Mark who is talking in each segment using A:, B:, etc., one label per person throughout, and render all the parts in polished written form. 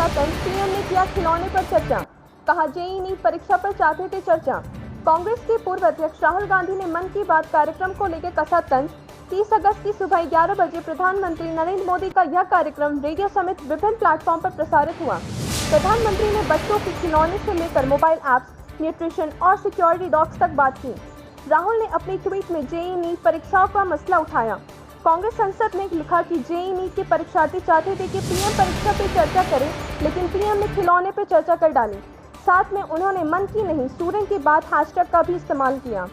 A: कसा तंज, पीएम ने किया खिलौने पर चर्चा, कहा जेईई नीट परीक्षा पर चाहते थे चर्चा। कांग्रेस के पूर्व अध्यक्ष राहुल गांधी ने मन की बात कार्यक्रम को लेकर कसा तंज। 30 अगस्त की सुबह 11 बजे प्रधानमंत्री नरेंद्र मोदी का यह कार्यक्रम रेडियो समेत विभिन्न प्लेटफॉर्म पर प्रसारित हुआ। प्रधानमंत्री ने बच्चों के खिलौने से लेकर मोबाइल ऐप्स, न्यूट्रिशन और सिक्योरिटी डॉग्स तक बात की। राहुल ने अपने ट्वीट में जेईई नीट परीक्षाओं का मसला उठाया। कांग्रेस संसद ने लिखा कि जेईई नीट के परीक्षार्थी चाहते थे कि पीएम परीक्षा पर चर्चा करें, लेकिन पीएम ने खिलौने पर चर्चा कर डाली। साथ में उन्होंने मन की नहीं सूरन की बात हैशटैग का भी इस्तेमाल किया।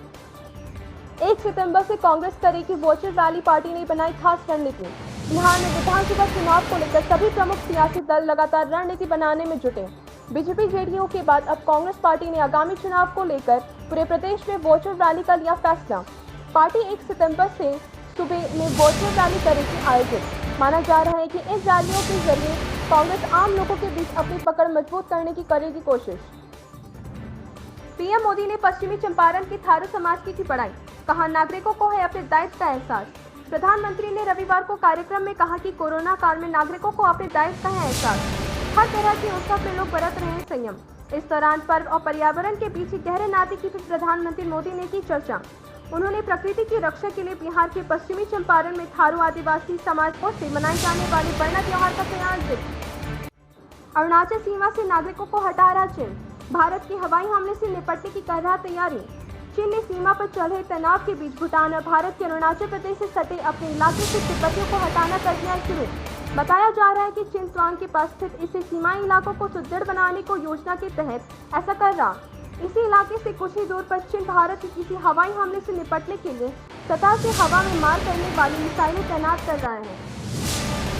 A: 1 सितंबर से कांग्रेस करेगी वर्चुअल रैली, पार्टी ने बनाई खास रणनीति। बिहार में विधानसभा चुनाव को लेकर सभी प्रमुख सियासी दल लगातार रणनीति बनाने में जुटे। बीजेपी जेडीयू के बाद अब कांग्रेस पार्टी ने आगामी चुनाव को लेकर पूरे प्रदेश में वर्चुअल रैली का लिया फैसला। पार्टी 1 सितंबर से सुबह में वर्चुअल रैली करेगी आयोजित। माना जा रहा है कि इन रैलियों के जरिए कांग्रेस आम लोगों के बीच अपनी पकड़ मजबूत करने की करेगी कोशिश। पीएम मोदी ने पश्चिमी चंपारण के थारू समाज की पढ़ाई, कहा नागरिकों को है अपने दायित्व का एहसास। प्रधानमंत्री ने रविवार को कार्यक्रम में कहा कि कोरोना काल में नागरिकों को अपने दायित्व का है एहसास। हर तरह के उत्सव में लोग बरत रहे हैं संयम। इस दौरान पर्व और पर्यावरण के बीच गहरे नाते की भी प्रधानमंत्री मोदी ने की चर्चा। उन्होंने प्रकृति की रक्षा के लिए बिहार के पश्चिमी चंपारण में थारू आदिवासी समाज से मनाए जाने वाले बरना त्योहार का तैयार जिक्र। अरुणाचल सीमा से नागरिकों को हटा रहा चीन, भारत के हवाई हमले से निपटने की कर रहा तैयारी। चीन ने सीमा पर चल रहे तनाव के बीच भूटान और भारत के अरुणाचल प्रदेश से सटे अपने इलाके से तिब्बतियों को हटाना कर दिया शुरू। बताया जा रहा है कि चीन स्वांग के पास स्थित इसे सीमाई इलाकों को सुदृढ़ बनाने को योजना के तहत ऐसा कर रहा। इसी इलाके से कुछ ही दूर पर चीन भारत के किसी हवाई हमले से निपटने के लिए सतह से हवा में मार करने वाली मिसाइलें तैनात कर रहा है।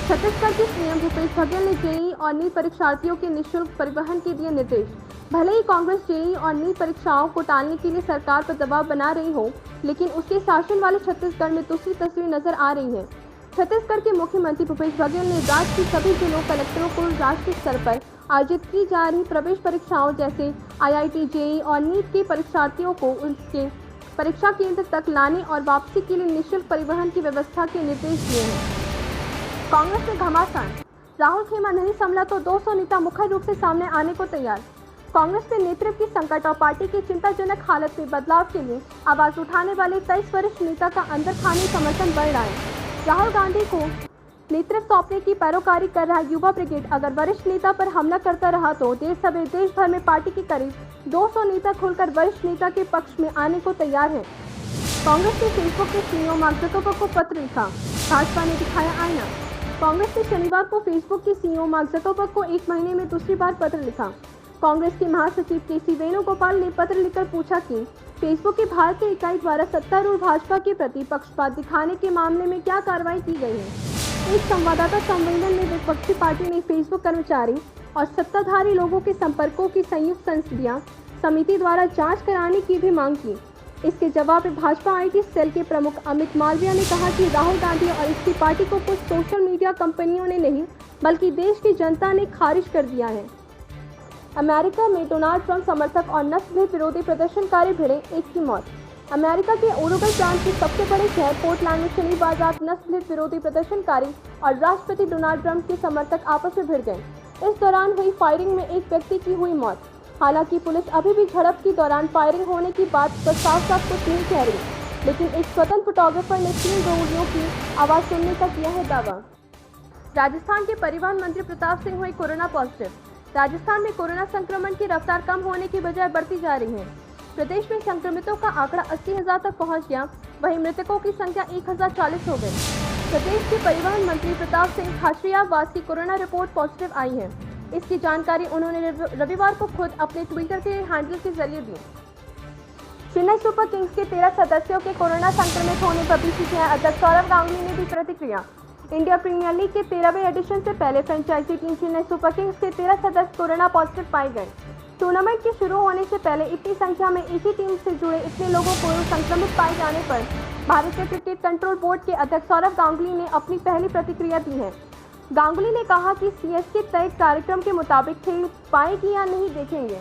A: छत्तीसगढ़ के सीएम भूपेश बघेल ने जेईई और नीट परीक्षार्थियों के निःशुल्क परिवहन के दिए निर्देश। भले ही कांग्रेस जेईई और नीट परीक्षाओं को टालने के लिए सरकार पर दबाव बना रही हो, लेकिन उसके शासन वाले छत्तीसगढ़ में दूसरी तस्वीर नजर आ रही है। छत्तीसगढ़ के मुख्यमंत्री भूपेश बघेल ने राज्य के सभी जिलों कलेक्टरों को राष्ट्रीय स्तर पर आयोजित की जा रही प्रवेश परीक्षाओं जैसे आईआईटी, जेईई और नीट के परीक्षार्थियों को उनके परीक्षा केंद्र तक लाने और वापसी के लिए निःशुल्क परिवहन की व्यवस्था के निर्देश दिए हैं। कांग्रेस में घमासान, राहुल खेमा नहीं संभला तो 200 नेता मुख्य रूप से सामने आने को तैयार। कांग्रेस में नेतृत्व की संकट और पार्टी की चिंताजनक हालत में बदलाव के लिए आवाज उठाने वाले 23 वरिष्ठ नेता का अंदरखानी समर्थन बढ़ रहा है। राहुल गांधी को नेतृत्व सौंपने की पैरोकारी कर रहा युवा ब्रिगेड अगर वरिष्ठ नेता पर हमला करता रहा तो देर सवेर देश भर में पार्टी के करीब 200 नेता खुलकर वरिष्ठ नेता के पक्ष में आने को तैयार है। कांग्रेस ने फेसबुक के सीईओ मार्क जकरबर्ग को पत्र लिखा, भाजपा ने दिखाया आईना। कांग्रेस ने शनिवार को फेसबुक के सीईओ मार्क जकरबर्ग को 1 महीने में दूसरी बार पत्र लिखा। कांग्रेस के महासचिव केसी वेणुगोपाल ने पत्र लिखकर पूछा कि फेसबुक की भारतीय इकाई द्वारा सत्तारूढ़ भाजपा के प्रति पक्षपात दिखाने के मामले में क्या कार्रवाई की गई है। एक संवाददाता सम्मेलन में विपक्षी पार्टी ने फेसबुक कर्मचारी और सत्ताधारी लोगों के संपर्कों की संयुक्त संसदीय समिति द्वारा जांच कराने की भी मांग की। इसके जवाब में भाजपा आईटी सेल के प्रमुख अमित मालवीय ने कहा कि राहुल गांधी और इसकी पार्टी को कुछ सोशल मीडिया कंपनियों ने नहीं बल्कि देश की जनता ने खारिज कर दिया है। अमेरिका में डोनाल्ड ट्रंप समर्थक और नस्लभेद विरोधी प्रदर्शनकारी भिड़े, एक की मौत। अमेरिका के ओरेगन प्रांत के सबसे बड़े शहर पोर्टलैंड में शनिवार रात नस्लभेद विरोधी प्रदर्शनकारी और राष्ट्रपति डोनाल्ड ट्रंप के समर्थक आपस में भिड़ गए। इस दौरान हुई फायरिंग में एक व्यक्ति की हुई मौत। हालांकि पुलिस अभी भी झड़प के दौरान फायरिंग होने की बात पर साफ साफ कुछ नहीं कह रही, लेकिन एक स्वतंत्र फोटोग्राफर ने 3 गोलियों की आवाज सुनने का किया है दावा। राजस्थान के परिवहन मंत्री प्रताप सिंह हुए कोरोना पॉजिटिव। राजस्थान में कोरोना संक्रमण की रफ्तार कम होने की बजाय बढ़ती जा रही है। प्रदेश में संक्रमितों का आंकड़ा 80,000 तक पहुंच गया, वहीं मृतकों की संख्या 1040 हो गई। प्रदेश के परिवहन मंत्री प्रताप सिंह खाचरियावास की कोरोना रिपोर्ट पॉजिटिव आई है। इसकी जानकारी उन्होंने रविवार को खुद अपने ट्विटर के हैंडल के जरिए दी। चेन्नई सुपर किंग्स के 13 सदस्यों के कोरोना संक्रमित होने पर बीसीसीआई अध्यक्ष सौरव गांगुली ने दी प्रतिक्रिया। इंडिया प्रीमियर लीग के 13वें एडिशन से पहले franchise team Chennai Super Kings के 13 सदस्य कोरोना पॉजिटिव पाए गए। टूर्नामेंट के शुरू होने से पहले इतनी संख्या में एक ही टीम से जुड़े इतने लोगों को संक्रमित पाए जाने पर भारतीय क्रिकेट कंट्रोल बोर्ड के अध्यक्ष सौरव गांगुली ने अपनी पहली प्रतिक्रिया दी है। गांगुली ने कहा कि सीएसके तय कार्यक्रम के मुताबिक खेल पाएगी या नहीं देखेंगे।